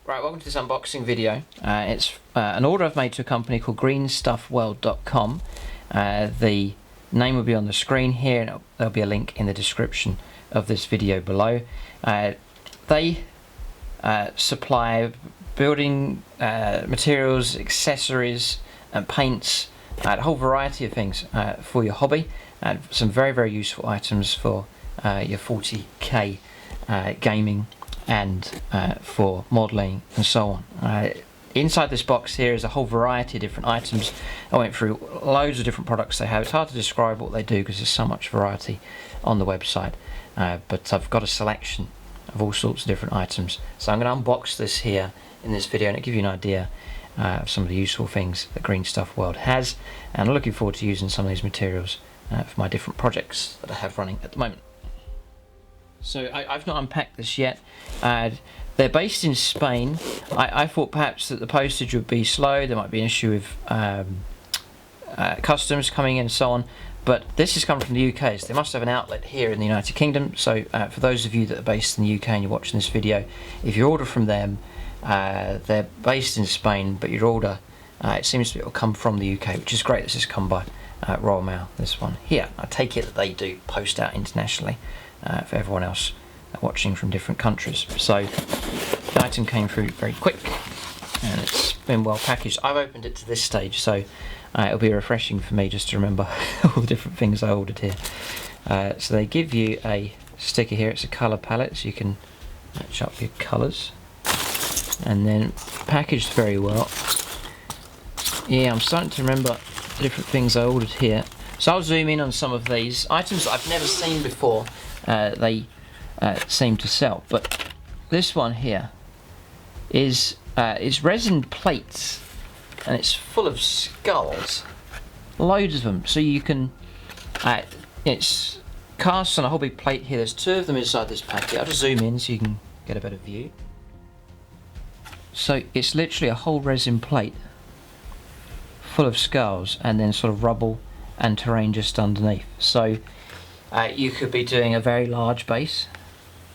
Right, welcome to this unboxing video. It's an order I've made to a company called greenstuffworld.com. The name will be on the screen here, and there'll be a link in the description of this video below. They supply building materials, accessories and paints, a whole variety of things for your hobby, and some very useful items for your 40k gaming and for modelling and so on. Inside this box here is a whole variety of different items. I went through loads of different products they have. It's hard to describe what they do because there's so much variety on the website, but I've got a selection of all sorts of different items. So I'm going to unbox this here in this video and give you an idea of some of the useful things that Greenstuff World has, and I'm looking forward to using some of these materials for my different projects that I have running at the moment. So I've not unpacked this yet. They're based in Spain. I thought perhaps that the postage would be slow, there might be an issue with customs coming in and so on, but this has come from the UK, so they must have an outlet here in the United Kingdom. So for those of you that are based in the UK and you're watching this video, if you order from them, they're based in Spain, but your order, it seems to be, it will come from the UK, which is great. This has come by Royal Mail, this one here. I take it that they do post out internationally for everyone else watching from different countries. So the item came through very quick and it's been well packaged. I've opened it to this stage, so it'll be refreshing for me just to remember all the different things I ordered here. So they give you a sticker here. It's a colour palette, so you can match up your colours, and then packaged very well. Yeah, I'm starting to remember the different things I ordered here. So I'll zoom in on some of these items that I've never seen before. They seem to sell, but this one here is resin plates, and it's full of skulls, loads of them. So you can, it's cast on a whole big plate here. There's 2 of them inside this packet. I'll just zoom in so you can get a better view. So it's literally a whole resin plate full of skulls, and then sort of rubble and terrain just underneath. So you could be doing a very large base,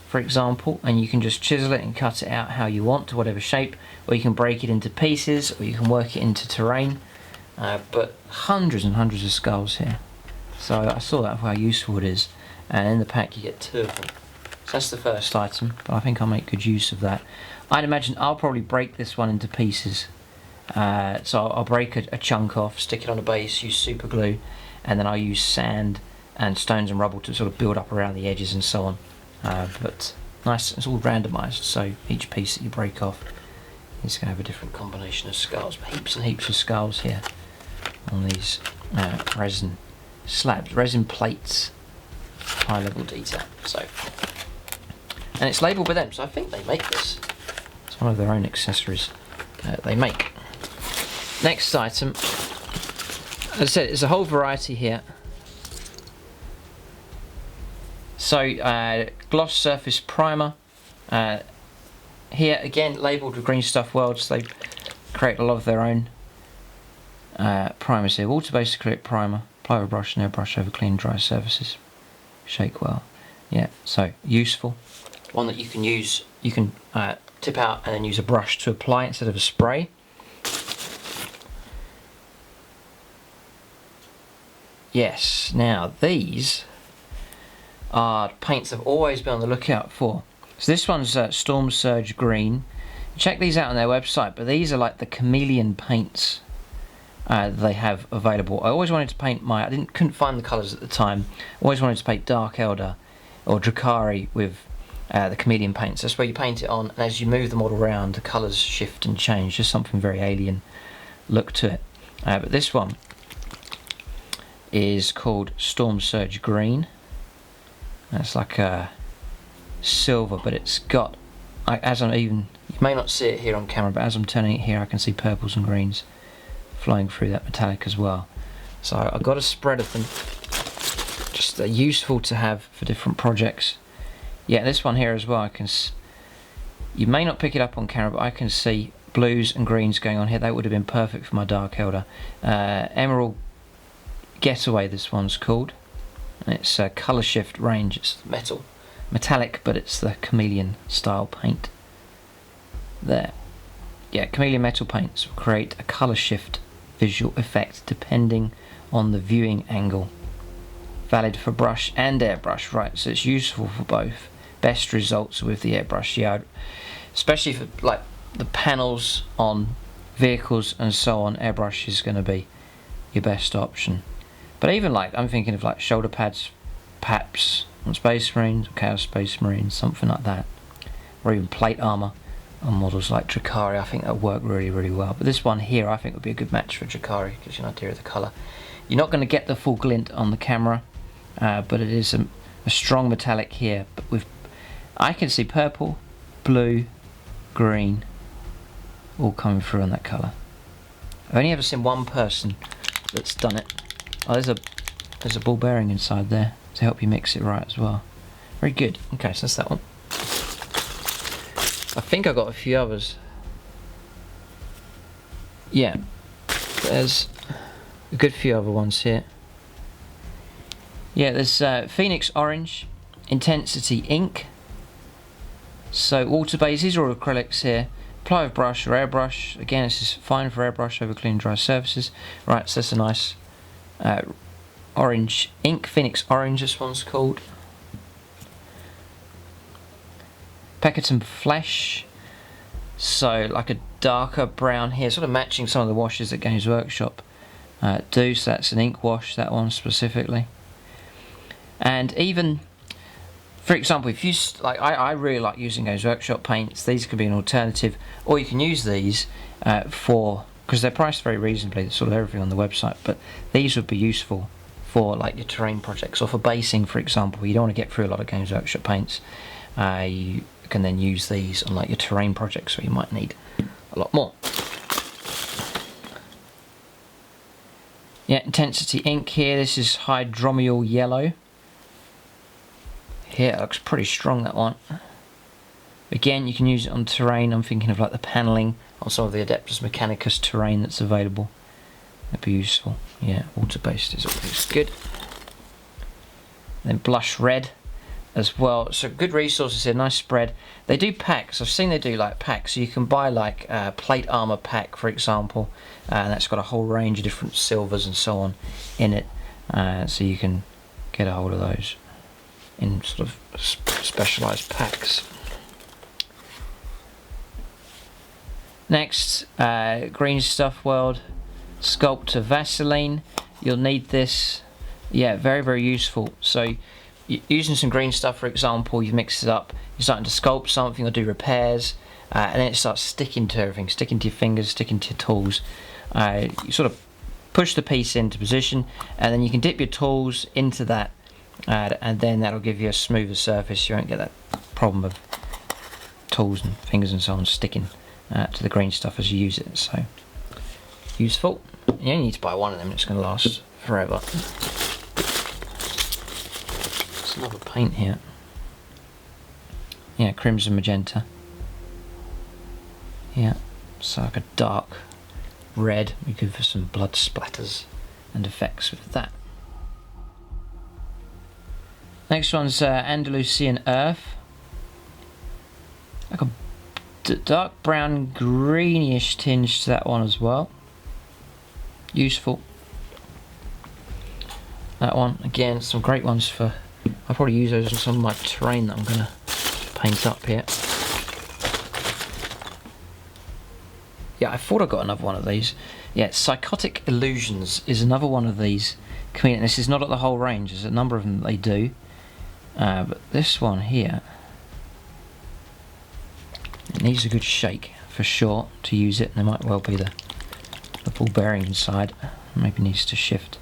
for example, and you can just chisel it and cut it out how you want to whatever shape, or you can break it into pieces, or you can work it into terrain. But hundreds and hundreds of skulls here. So I saw that for how useful it is, and in the pack you get 2 of them. So that's the first item, but I think I'll make good use of that. I'd imagine I'll probably break this one into pieces. So I'll break a chunk off, stick it on a base, use super glue, and then I'll use sand and stones and rubble to sort of build up around the edges and so on. But nice, it's all randomised, so each piece that you break off is going to have a different combination of skulls. But heaps and heaps of skulls here on these resin slabs, resin plates, high level detail. So, and it's labelled with them, so I think they make this. It's one of their own accessories they make. Next item, as I said, there's a whole variety here. So gloss surface primer, here again labelled with Greenstuff World, so they create a lot of their own primers here. Water-based acrylic primer, apply with a brush and airbrush over clean dry surfaces, shake well. Yeah, so useful. One that you can use, you can tip out and then use a brush to apply instead of a spray. Yes, now these are paints I've always been on the lookout for. So this one's Storm Surge Green. Check these out on their website, but these are like the Chameleon paints they have available. I always wanted to paint couldn't find the colours at the time. Always wanted to paint Dark Eldar or Drukhari with the Chameleon paints. That's where you paint it on, and as you move the model around, the colours shift and change. Just something very alien look to it. But this one is called Storm Surge Green. It's like a silver, but it's got, you may not see it here on camera, but as I'm turning it here I can see purples and greens flowing through that metallic as well. So I've got a spread of them, just useful to have for different projects. Yeah, this one here as well, you may not pick it up on camera, but I can see blues and greens going on here. That would have been perfect for my Dark Eldar. Emerald Getaway, this one's called. And it's a colour shift range. It's metallic, but it's the Chameleon style paint there. yeah, Chameleon metal paints will create a colour shift visual effect depending on the viewing angle. Valid for brush and airbrush, right? So it's useful for both. Best results with the airbrush, yeah, especially for like the panels on vehicles and so on. Airbrush is going to be your best option. But even like I'm thinking of like shoulder pads, perhaps on Space Marines, Chaos Space Marines, something like that, or even plate armor on models like Drukhari. I think that would work really, really well. But this one here, I think would be a good match for Drukhari. Gives you an idea of the colour. You're not going to get the full glint on the camera, but it is a strong metallic here. But with, I can see purple, blue, green, all coming through on that colour. I've only ever seen one person that's done it. Oh, there's a ball bearing inside there to help you mix it right as well. Very good. Okay, so that's that one. I think I got a few others. Yeah, there's a good few other ones here. Yeah, there's Phoenix Orange, Intensity Ink. So water bases or acrylics here. Apply with brush or airbrush. Again, this is fine for airbrush over clean dry surfaces. Right, so that's a nice orange ink. Phoenix Orange, this one's called. Peckerton Flesh, so like a darker brown here, sort of matching some of the washes that Games Workshop do. So that's an ink wash, that one specifically. And even, for example, if you like, I really like using Games Workshop paints. These could be an alternative, or you can use these for, because they're priced very reasonably. Sort of everything on the website, but these would be useful for like your terrain projects or for basing, for example. You don't want to get through a lot of Games Workshop paints. You can then use these on like your terrain projects where you might need a lot more. Yeah, Intensity Ink here. This is Hydromial Yellow. Here it looks pretty strong, that one. Again, you can use it on terrain. I'm thinking of like the panelling on some of the Adeptus Mechanicus terrain that's available. That'd be useful. Yeah, water-based is always good. Then Blush Red as well. So good resources here, nice spread. They do packs. I've seen they do like packs. So you can buy like a plate armor pack, for example, and that's got a whole range of different silvers and so on in it. So you can get a hold of those in sort of specialized packs. Next, Greenstuff World Sculptor Vaseline. You'll need this. Yeah, very, very useful. So using some green stuff, for example, you mix it up, you're starting to sculpt something or do repairs, and then it starts sticking to everything, sticking to your fingers, sticking to your tools. You sort of push the piece into position, and then you can dip your tools into that, and then that'll give you a smoother surface. You won't get that problem of tools and fingers and so on sticking to the green stuff as you use it. So useful. You only need to buy one of them, it's going to last forever. Another paint here. Yeah, Crimson Magenta. Yeah, so like a dark red. We go for some blood splatters and effects with that. Next one's Andalusian Earth. Like a dark brown greenish tinge to that one as well. Useful. That one, again, some great ones for, I'll probably use those on some of my terrain that I'm going to paint up here. Yeah, I thought I got another one of these. Yeah, Psychotic Illusions is another one of these. This is not at the whole range, there's a number of them that they do. But this one here, it needs a good shake for sure to use it. There might well be the ball bearing inside, maybe needs to shift.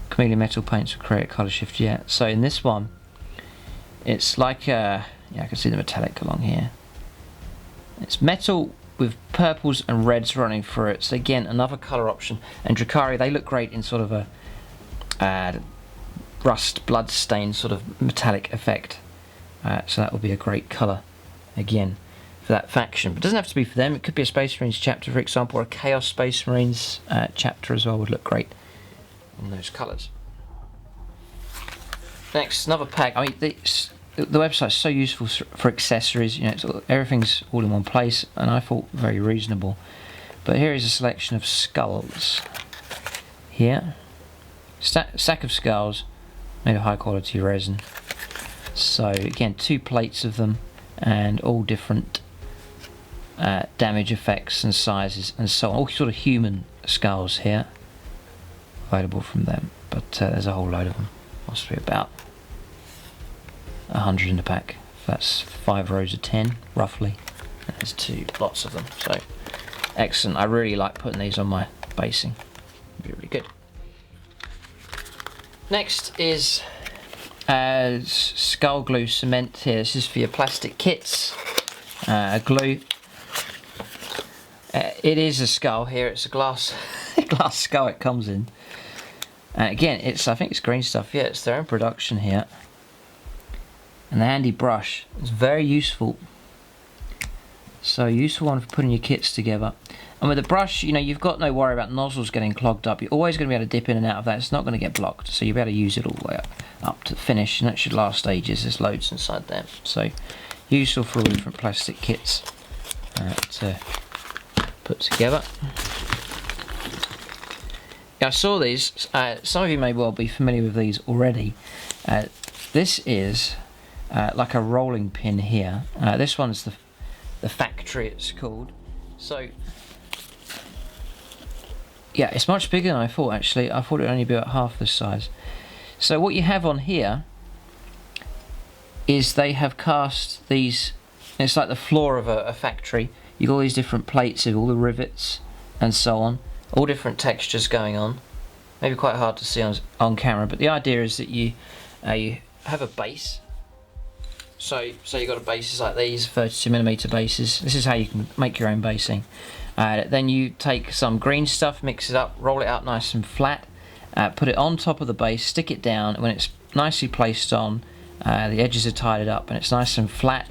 Chameleon metal paints will create a colour shift, yeah. So in this one, it's like, yeah, I can see the metallic along here. It's metal with purples and reds running through it. So again, another colour option. And Drukhari, they look great in sort of a rust, blood stain sort of metallic effect. So that will be a great colour, again, for that faction. But it doesn't have to be for them. It could be a Space Marines chapter, for example, or a Chaos Space Marines chapter as well would look great in those colours. Next, another pack. I mean, the website's so useful for accessories. You know, everything's all in one place, and I thought very reasonable. But here is a selection of skulls. Here, sack of skulls made of high quality resin. So again, 2 plates of them, and all different damage effects and sizes and so on. All sort of human skulls here available from them, but there's a whole load of them. Must be about 100 in the pack. That's 5 rows of 10 roughly, and there's 2 lots of them. So excellent. I really like putting these on my basing. It'd be really good. Next is skull glue cement here. This is for your plastic kits. Glue. It is a skull here. It's a glass glass skull it comes in. Again, I think it's Greenstuff. Yeah, it's their own production here. And the handy brush is very useful. So useful one for putting your kits together. And with the brush, you know, you've got no worry about nozzles getting clogged up. You're always going to be able to dip in and out of that. It's not going to get blocked. So you'll be able to use it all the way up to the finish, and that should last ages. There's loads inside there. So useful for all different plastic kits to put together. I saw these. Some of you may well be familiar with these already. This is like a rolling pin here. This one's the factory, it's called. So yeah, it's much bigger than I thought actually. I thought it would only be about half this size. So what you have on here is they have cast these, it's like the floor of a factory. You've got all these different plates with all the rivets and so on, all different textures going on. Maybe quite hard to see on camera, but the idea is that you have a base. So you've got a bases like these, 32mm bases. This is how you can make your own basing. Then you take some green stuff, mix it up, roll it out nice and flat, put it on top of the base, stick it down. When it's nicely placed on, the edges are tidied up and it's nice and flat.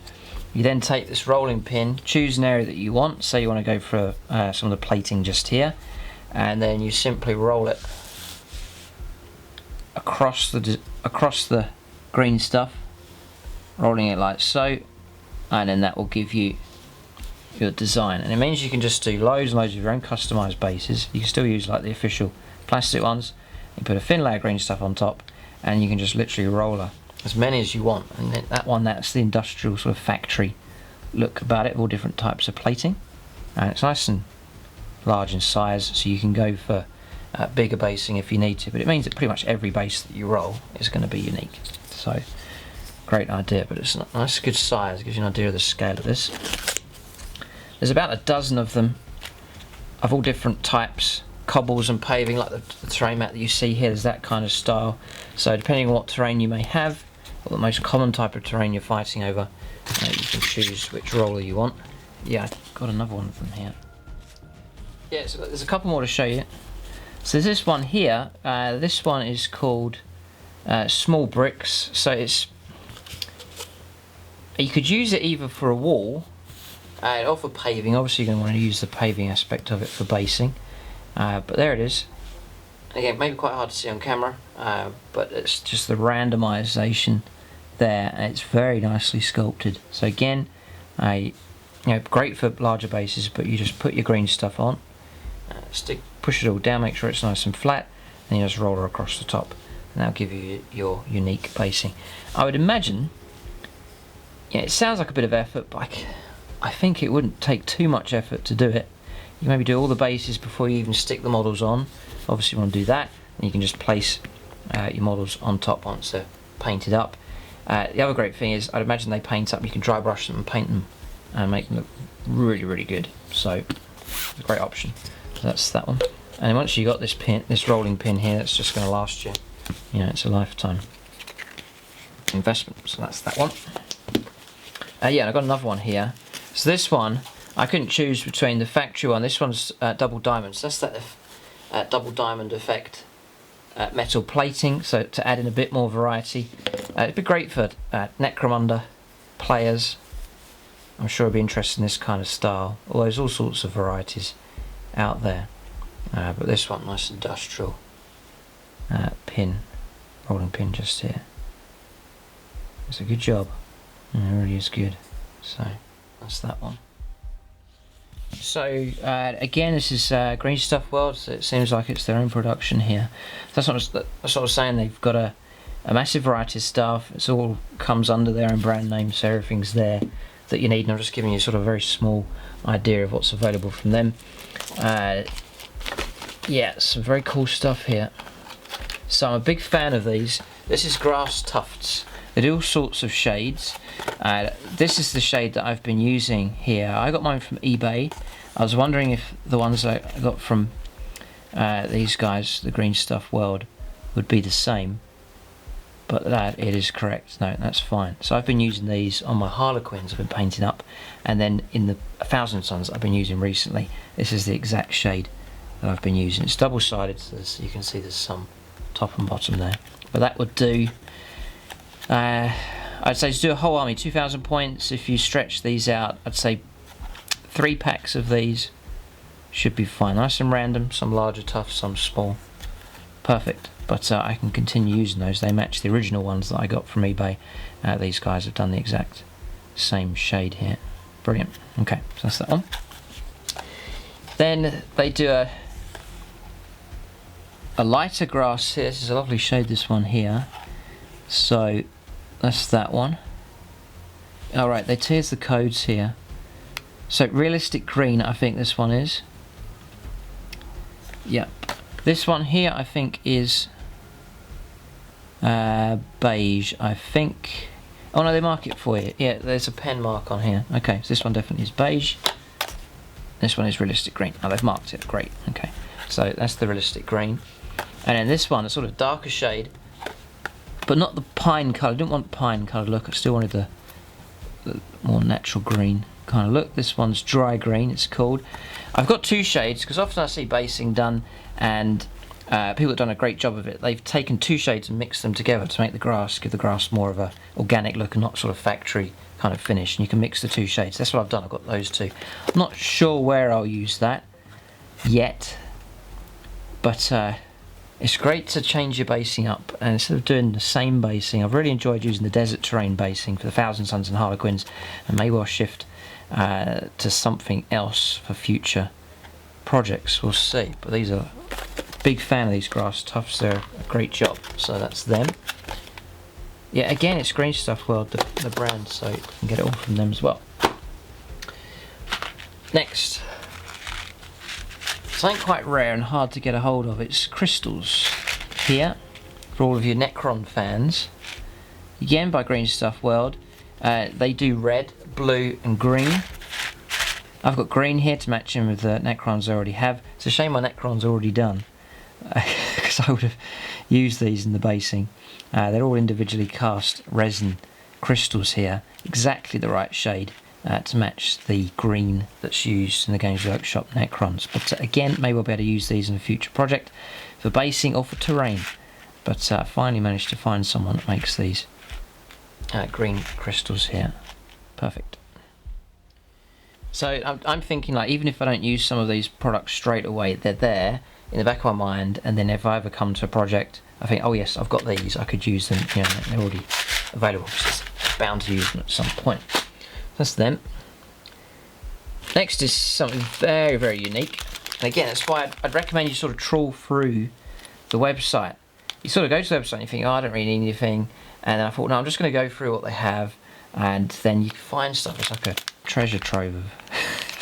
You then take this rolling pin, choose an area that you want. Say you want to go for some of the plating just here, and then you simply roll it across the green stuff, rolling it like so, and then that will give you your design. And it means you can just do loads and loads of your own customized bases. You can still use like the official plastic ones. You put a thin layer of green stuff on top, and you can just literally roll as many as you want. And that one, that's the industrial sort of factory look about it, all different types of plating, and it's nice and large in size, so you can go for bigger basing if you need to, but it means that pretty much every base that you roll is going to be unique. So great idea, but it's a nice good size. Gives you an idea of the scale of this. There's about a dozen of them of all different types, cobbles and paving, like the terrain mat that you see here. There's that kind of style. So depending on what terrain you may have, or the most common type of terrain you're fighting over, you can choose which roller you want. Yeah, I've got another one of them here. Yeah, so there's a couple more to show you. So there's this one here. This one is called small bricks. So you could use it either for a wall or for paving. Obviously you're going to want to use the paving aspect of it for basing. But there it is. Again, maybe quite hard to see on camera, but it's just the randomization there, and it's very nicely sculpted. So again, great for larger bases, but you just put your green stuff on, push it all down, make sure it's nice and flat, and you just roll it across the top, and that'll give you your unique basing. I would imagine, it sounds like a bit of effort, but I think it wouldn't take too much effort to do it. You maybe do all the bases before you even stick the models on. Obviously you want to do that, and you can just place your models on top once they're painted up. The other great thing is, I'd imagine they paint up, you can dry brush them and paint them and make them look really, really good. So it's a great option. So that's that one. And then once you got this rolling pin here, that's just going to last you. It's a lifetime investment. So that's that one. Yeah, I've got another one here. So this one, I couldn't choose between the factory one. This one's double diamonds. That's that double diamond effect metal plating, so to add in a bit more variety. It'd be great for Necromunda players. I'm sure it'd be interested in this kind of style. Although there's all sorts of varieties out there. But this one, nice industrial rolling pin just here. It's a good job. It really is good. So that's that one. So again, this is Greenstuff World, so it seems like it's their own production here. That's what I was saying. They've got a massive variety of stuff. It's all comes under their own brand name, so everything's there that you need. And I'm just giving you sort of a very small idea of what's available from them. Yeah, some very cool stuff here. So I'm a big fan of these. This is Grass Tufts. They do all sorts of shades. This is the shade that I've been using here. I got mine from eBay. I was wondering if the ones I got from these guys, the Greenstuff World, would be the same. But it is correct. No, that's fine. So I've been using these on my Harlequins I've been painting up. And then in the 1000 Suns I've been using recently, this is the exact shade that I've been using. It's double-sided, so you can see there's some top and bottom there. But that would do... I'd say to do a whole army, 2,000 points. If you stretch these out, I'd say 3 packs of these should be fine. Nice and random, some larger tufts, some small. Perfect. But I can continue using those. They match the original ones that I got from eBay. These guys have done the exact same shade here. Brilliant. Okay, so that's that one. Then they do a lighter grass here. This is a lovely shade, this one here. So that's that one. Alright, here's the codes here. So realistic green, I think this one is. Yep. This one here I think is beige, I think. Oh no, they mark it for you. Yeah, there's a pen mark on here. Okay, so this one definitely is beige. This one is realistic green. Oh, they've marked it. Great. Okay, so that's the realistic green. And then this one, a sort of darker shade, but not the pine colour. I didn't want pine colour look. I still wanted the more natural green kind of look. This one's dry green, it's called. I've got 2 shades because often I see basing done and people have done a great job of it. They've taken 2 shades and mixed them together to make the grass, give the grass more of a organic look and not sort of factory kind of finish. And you can mix the 2 shades. That's what I've done. I've got those 2. I'm not sure where I'll use that yet, but it's great to change your basing up, and instead of doing the same basing, I've really enjoyed using the desert terrain basing for the 1000 Suns and Harlequins, and maybe I'll shift to something else for future projects. We'll see. But these are big fan of these grass tufts. They're a great job. So that's them. Yeah, again, it's Greenstuff World, the brand, so you can get it all from them as well. Next, something quite rare and hard to get a hold of. It's crystals here for all of you Necron fans. Again by Greenstuff World. They do red, blue and green. I've got green here to match in with the Necrons I already have. It's a shame my Necron's already done because I would have used these in the basing. They're all individually cast resin crystals here, exactly the right shade to match the green that's used in the Games Workshop Necrons. But again, maybe I'll be able to use these in a future project for basing or for terrain. But I finally managed to find someone that makes these green crystals here. Perfect. So I'm thinking, like, even if I don't use some of these products straight away, they're there in the back of my mind, and then if I ever come to a project, I think, oh yes, I've got these, I could use them, you know, they're already available, because it's bound to use them at some point. That's them. Next is something very, very unique. And again, that's why I'd recommend you sort of trawl through the website. You sort of go to the website and you think, oh, I don't really need anything. And then I thought, no, I'm just going to go through what they have. And then you can find stuff. It's like a treasure trove of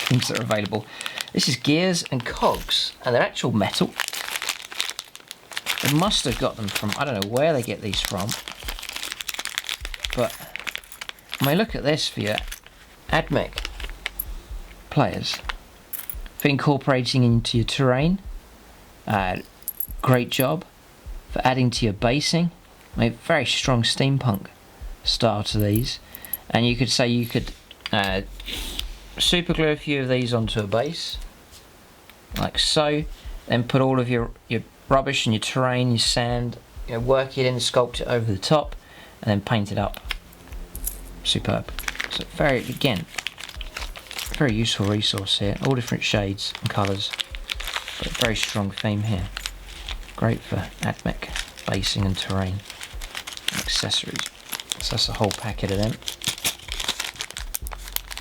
things that are available. This is gears and cogs. And they're actual metal. They must have got them from, I don't know where they get these from. But, I mean, look at this for your AdMech players. For incorporating into your terrain. Great job. For adding to your basing. I mean, very strong steampunk style to these. And you could say you could super glue a few of these onto a base. Like so. Then put all of your rubbish and your terrain, your sand, you know, work it in, sculpt it over the top. And then paint it up. Superb. So very, again, very useful resource here. All different shades and colours. But a very strong theme here. Great for AdMech basing and terrain accessories. So that's a whole packet of them.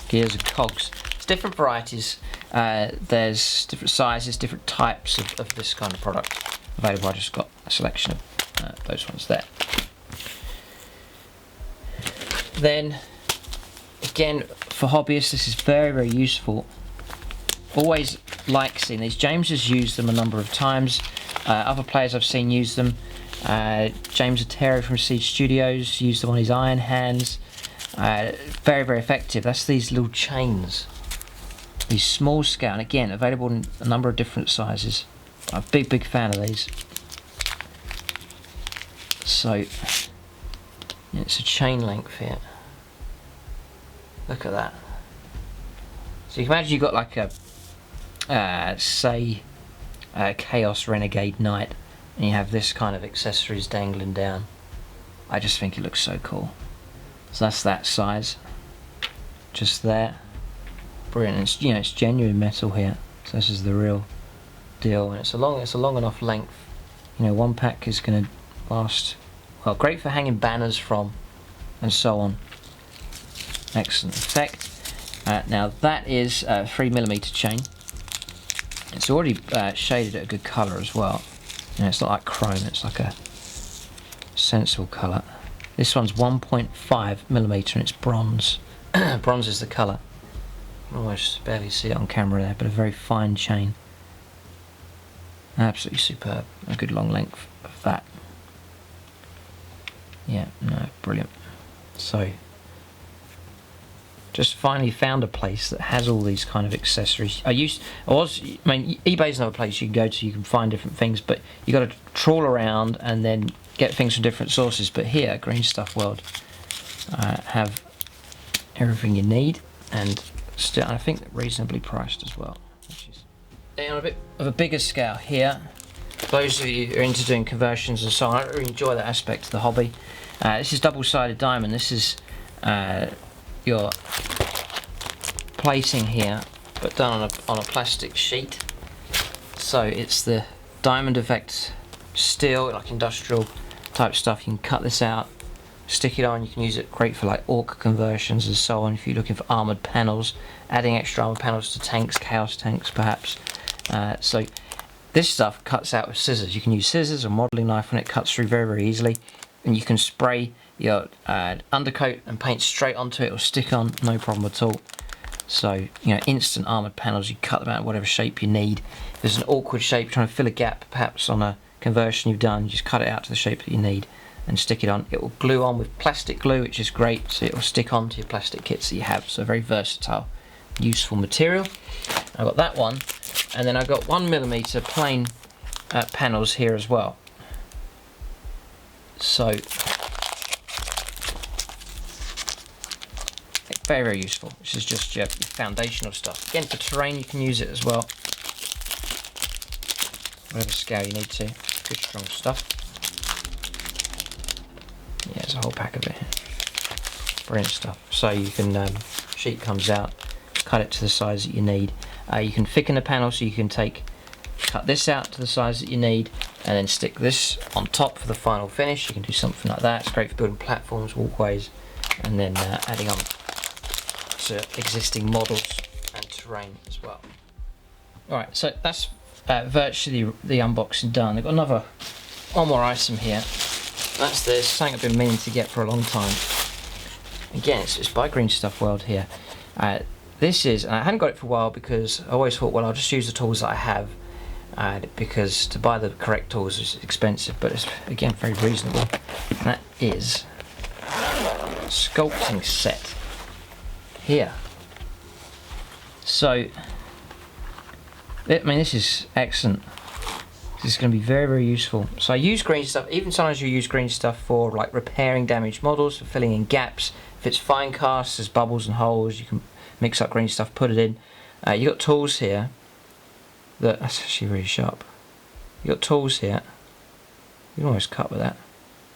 Gears and cogs. It's different varieties. There's different sizes, different types of this kind of product available. I just got a selection of those ones there. Then, again, for hobbyists, this is very, very useful. Always like seeing these. James has used them a number of times. Other players I've seen use them. James Otero from Siege Studios used them on his iron hands. Very, very effective. That's these little chains. These small scale, and again, available in a number of different sizes. I'm a big, big fan of these. So, it's a chain length here. Look at that. So you can imagine you've got like a, say, a Chaos Renegade Knight, and you have this kind of accessories dangling down. I just think it looks so cool. So that's that size, just there. Brilliant. It's, you know, it's genuine metal here. So this is the real deal, and it's a long enough length. You know, one pack is going to last. Well, great for hanging banners from, and so on. Excellent effect. Now that is a 3mm chain. It's already shaded at a good colour as well. You know, it's not like chrome, it's like a sensible colour. This one's 1.5mm and it's bronze. Bronze is the colour. You can almost barely see it on camera there, but a very fine chain. Absolutely superb. A good long length of that. Yeah, no, brilliant. So, just finally found a place that has all these kind of accessories. I mean, eBay's another place you can go to, you can find different things, but you got to trawl around and then get things from different sources. But here, Greenstuff World have everything you need, and still, I think reasonably priced as well. Which is on a bit of a bigger scale here. Those of you who are into doing conversions and so on, I really enjoy that aspect of the hobby. This is double-sided diamond. This is your plating here, but done on a plastic sheet. So it's the diamond effect steel, like industrial type stuff. You can cut this out, stick it on. You can use it great for like orc conversions and so on. If you're looking for armored panels, adding extra armored panels to tanks, chaos tanks perhaps. So this stuff cuts out with scissors. You can use scissors or modelling knife, and it cuts through very, very easily. And you can spray your undercoat and paint straight onto it or stick on, no problem at all. So, you know, instant armoured panels, you cut them out whatever shape you need. If there's an awkward shape, trying to fill a gap perhaps on a conversion you've done, you just cut it out to the shape that you need and stick it on. It will glue on with plastic glue, which is great, so it will stick onto your plastic kits that you have. So very versatile, useful material. I've got that one, and then I've got 1mm plain panels here as well. So very, very useful. This is just your foundational stuff. Again, for terrain you can use it as well. Whatever scale you need to. Good strong stuff. Yeah, there's a whole pack of it here. Brilliant stuff. So you can, sheet comes out, cut it to the size that you need. You can thicken the panel, so you can cut this out to the size that you need, and then stick this on top for the final finish. You can do something like that. It's great for building platforms, walkways, and then adding on to existing models and terrain as well. Alright, so that's virtually the unboxing done. I've got one more item here. That's this, something I've been meaning to get for a long time. Again, it's by Greenstuff World here. This is, and I hadn't got it for a while because I always thought, well, I'll just use the tools that I have, because to buy the correct tools is expensive, but it's, again, very reasonable. And that is a sculpting set here. So, I mean, this is excellent. This is going to be very, very useful. So I use Greenstuff. Even sometimes you use Greenstuff for like repairing damaged models, for filling in gaps. If it's fine cast, there's bubbles and holes, you can mix up Greenstuff, put it in. You got tools here. That's actually really sharp. You got tools here. You can almost cut with that.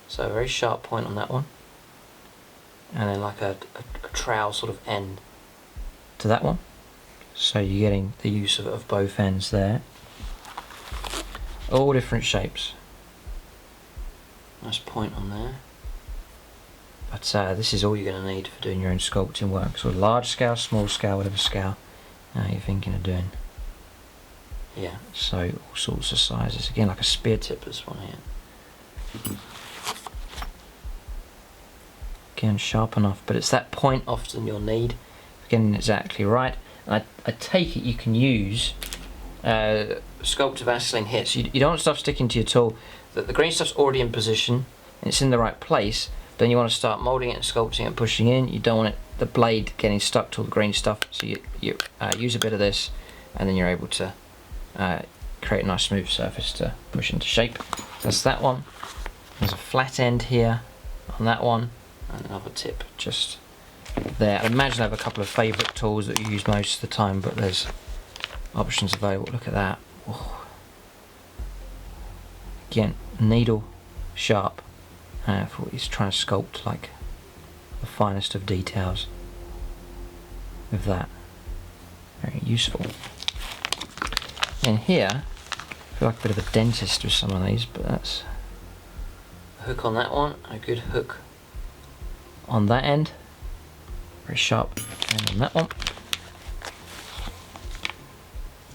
So a very sharp point on that one. And then like a trowel sort of end to that one. So you're getting the use of both ends there. All different shapes. Nice point on there. But this is all you're going to need for doing your own sculpting work. So large scale, small scale, whatever scale you're thinking of doing. Yeah, so all sorts of sizes. Again, like a spear tip, this one here. Again, sharp enough, but it's that point often you'll need for getting it exactly right. I take it you can use Sculptor Vaseline here, so you don't want stuff sticking to your tool. The green stuff's already in position and it's in the right place. Then you want to start moulding it and sculpting it and pushing in. You don't want the blade getting stuck to all the green stuff, so you use a bit of this, and then you're able to create a nice smooth surface to push into shape. That's that one. There's a flat end here on that one, and another tip just there. I imagine I have a couple of favourite tools that you use most of the time, but there's options available. Look at that. Oh. Again, needle sharp for what he's trying to sculpt, like the finest of details with that. Very useful. And here, I feel like a bit of a dentist with some of these, but that's a hook on that one, a good hook on that end, very sharp end on that one.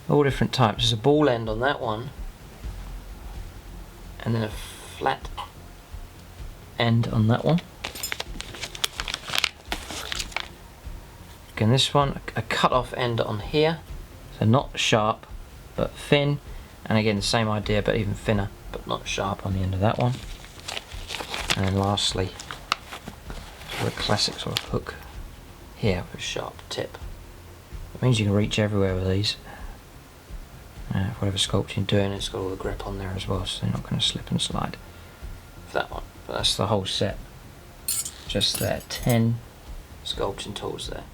All different types. There's a ball end on that one, and then a flat end on that one. Again, this one, a cut off end on here, so not sharp but thin, and again the same idea but even thinner but not sharp on the end of that one. And then lastly, the classic sort of hook here with a sharp tip. It means you can reach everywhere with these. Whatever sculpting you're doing, it's got all the grip on there as well, so they're not going to slip and slide. For that one, but that's the whole set. Just there, 10 sculpting tools there.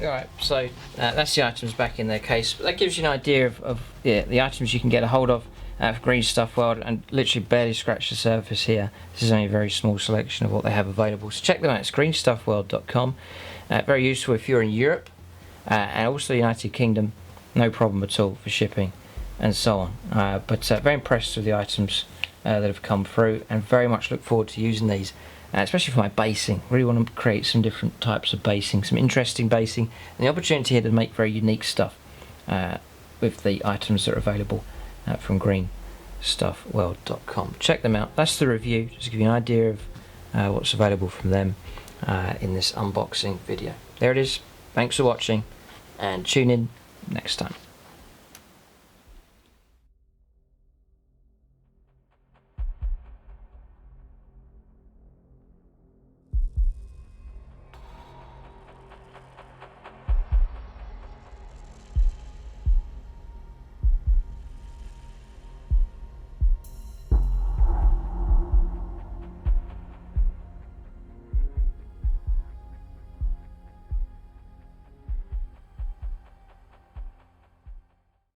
Alright, so that's the items back in their case, but that gives you an idea of the items you can get a hold of for Greenstuff World, and literally barely scratch the surface here. This is only a very small selection of what they have available, so check them out. It's greenstuffworld.com. Very useful if you're in Europe and also the United Kingdom. No problem at all for shipping and so on. But very impressed with the items that have come through, and very much look forward to using these, especially for my basing. Really want to create some different types of basing, some interesting basing, and the opportunity here to make very unique stuff with the items that are available from greenstuffworld.com. Check them out. That's the review, just to give you an idea of what's available from them in this unboxing video. There it is. Thanks for watching, and tune in next time.